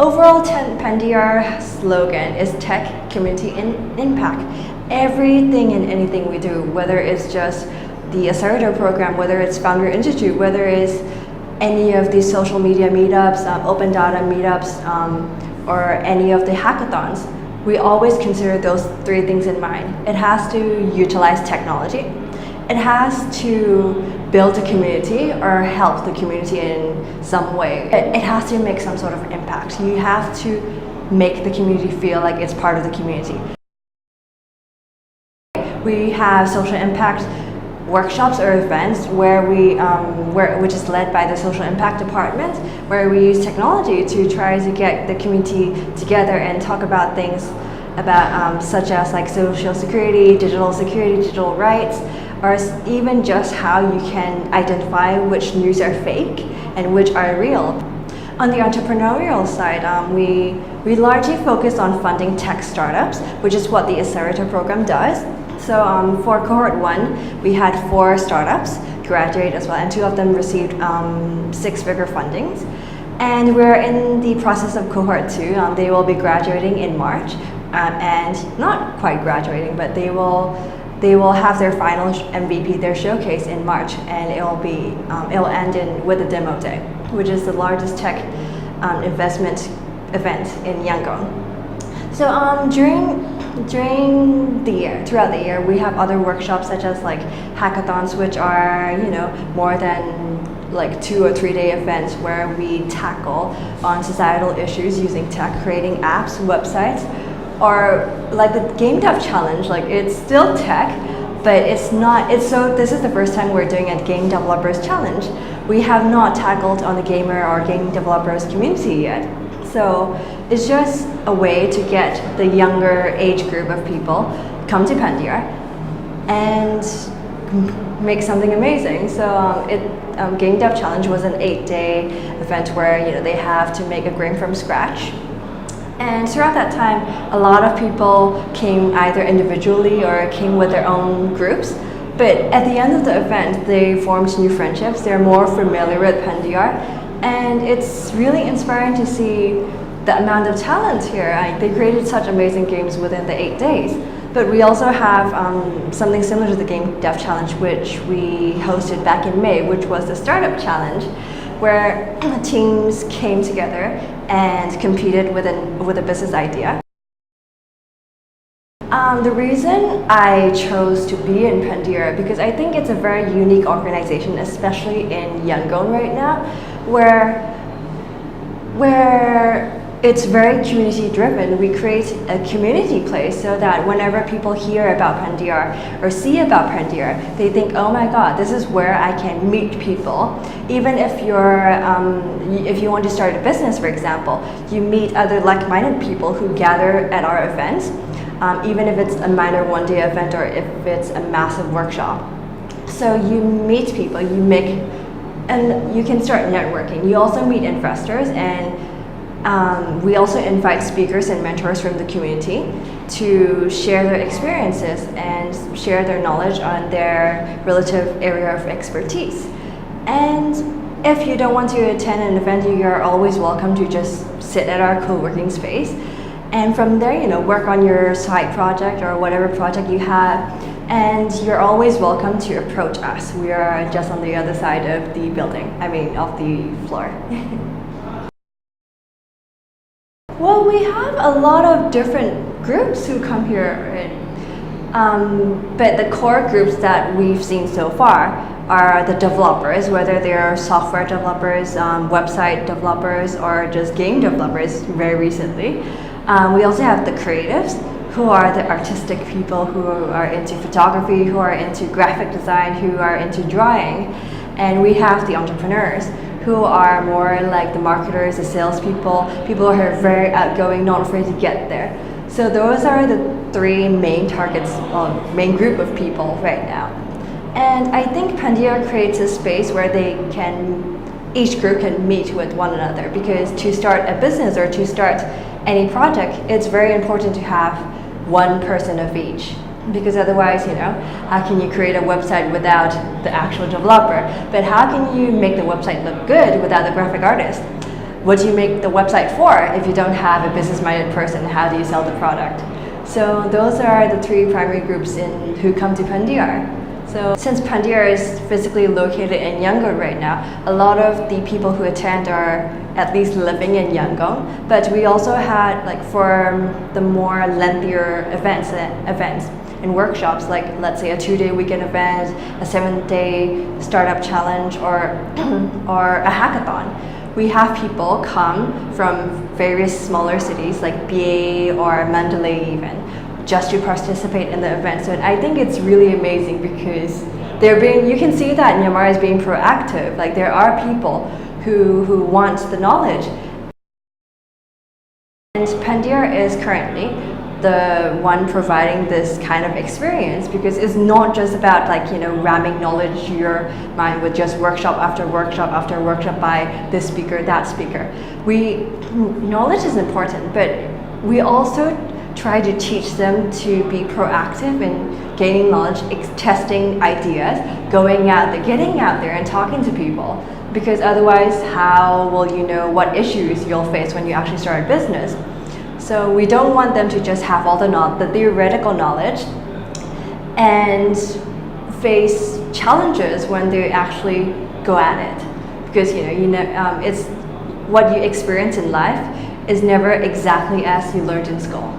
Overall, Phandeeyar slogan is Tech, Community, and Impact. Everything and anything we do, whether it's just the Accelerator program, whether it's Founder Institute, whether it's any of these social media meetups, open data meetups, or any of the hackathons, we always consider those three things in mind. It has to utilize technology, it has to build a community or help the community in some way. It has to make some sort of impact. You have to make the community feel like it's part of the community. We have social impact workshops or events where which is led by the social impact department, where we use technology to try to get the community together and talk about things about such as like social security, digital rights, or even just how you can identify which news are fake and which are real. On the entrepreneurial side, we largely focus on funding tech startups, which is what the Accelerator program does. So for cohort 1, we had 4 startups graduate as well, and 2 of them received 6-figure fundings. And we're in the process of cohort 2. They will be graduating in March, and not quite graduating, but they will have their final MVP, their showcase in March, and it'll end with a demo day, which is the largest tech investment event in Yangon. So throughout the year, we have other workshops such as like hackathons, which are more than like 2 or 3 day events where we tackle on societal issues using tech, creating apps, websites, or like the game dev challenge. Like it's still tech, but it's not. This is the first time we're doing a game developers challenge. We have not tackled on the gamer or game developers community yet. So it's just a way to get the younger age group of people come to Phandeeyar and make something amazing. So Game Dev Challenge was an 8-day event where they have to make a game from scratch. And throughout that time, a lot of people came either individually or came with their own groups. But at the end of the event, they formed new friendships. They're more familiar with Phandeeyar. And it's really inspiring to see the amount of talent here. They created such amazing games within the 8 days. But we also have something similar to the Game Dev Challenge, which we hosted back in May, which was the Startup Challenge, where teams came together and competed with a business idea. The reason I chose to be in Phandeeyar, because I think it's a very unique organization, especially in Yangon right now, where it's very community driven. We create a community place so that whenever people hear about Phandeeyar or see about Phandeeyar, they think, oh my God, this is where I can meet people. Even if if you want to start a business, for example, you meet other like-minded people who gather at our events, even if it's a minor one-day event or if it's a massive workshop. So you meet people, and you can start networking. You also meet investors, and we also invite speakers and mentors from the community to share their experiences and share their knowledge on their relative area of expertise. And if you don't want to attend an event, you are always welcome to just sit at our co-working space. And from there, work on your side project or whatever project you have. And you're always welcome to approach us. We are just on the other side of the building, of the floor. Well, we have a lot of different groups who come here, but the core groups that we've seen so far are the developers, whether they're software developers, website developers, or just game developers very recently. We also have the creatives, who are the artistic people who are into photography, who are into graphic design, who are into drawing. And we have the entrepreneurs, who are more like the marketers, the salespeople, people who are very outgoing, not afraid to get there. So those are the 3 main targets, main group of people right now. And I think Phandeeyar creates a space where each group can meet with one another, because to start a business or to start any project, it's very important to have one person of each. Because otherwise, how can you create a website without the actual developer? But how can you make the website look good without the graphic artist? what do you make the website for if you don't have a business-minded person? How do you sell the product? So those are the three primary groups who come to Phandeeyar. So since Phandeeyar is physically located in Yangon right now, a lot of the people who attend are at least living in Yangon. But we also had, like, for the more lengthier events and workshops, like let's say a 2-day weekend event, a 7-day startup challenge, or a hackathon. We have people come from various smaller cities like BA or Mandalay even, just to participate in the event. So I think it's really amazing because you can see that Myanmar is being proactive. Like, there are people who want the knowledge. And Phandeeyar is currently the one providing this kind of experience, because it's not just about, like, ramming knowledge to your mind with just workshop after workshop after workshop by this speaker, that speaker. Knowledge is important, but we also try to teach them to be proactive in gaining knowledge, testing ideas, going out there, getting out there and talking to people. Because otherwise, how will you know what issues you'll face when you actually start a business? So we don't want them to just have all the theoretical knowledge and face challenges when they actually go at it. Because it's what you experience in life is never exactly as you learned in school.